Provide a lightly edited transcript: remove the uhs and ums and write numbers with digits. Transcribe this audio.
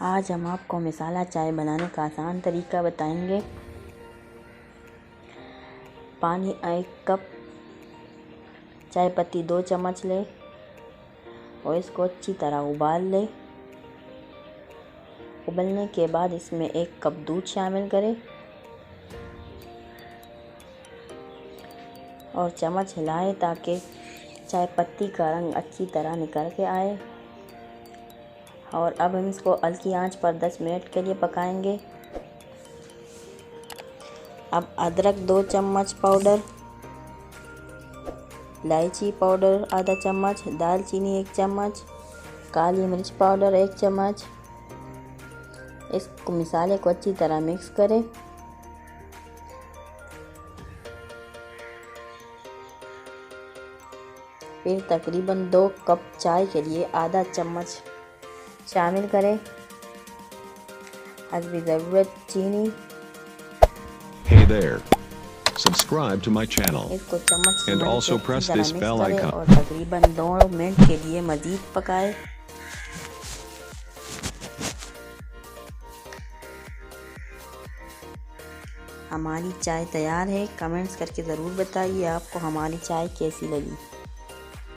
आज हम आपको मसाला चाय बनाने का आसान तरीका बताएंगे। पानी 1 कप, चाय पत्ती 2 चम्मच ले और इसको अच्छी तरह उबाल ले। उबलने के बाद इसमें 1 कप दूध शामिल करें और चम्मच हिलाएं ताकि चाय पत्ती का रंग अच्छी तरह निकल के आए। और अब हम इसको हल्की आंच पर 10 मिनट के लिए पकाएंगे। अब अदरक 2 चम्मच पाउडर, इलायची पाउडर आधा चम्मच, दालचीनी 1 चम्मच, काली मिर्च पाउडर 1 चम्मच। इस मसाले को अच्छी तरह मिक्स करें। फिर तकरीबन 2 कप चाय के लिए आधा चम्मच शामिल करें। हस्बे ज़रूरत चीनी। Hey there. Subscribe to my channel इसको चम्मच से and also press this bell करें icon. और तकरीबन 2 मिनट के लिए मज़ीद पकाएं। हमारी चाय तैयार है। कमेंट्स करके ज़रूर बताइए आपको हमारी चाय कैसी लगी।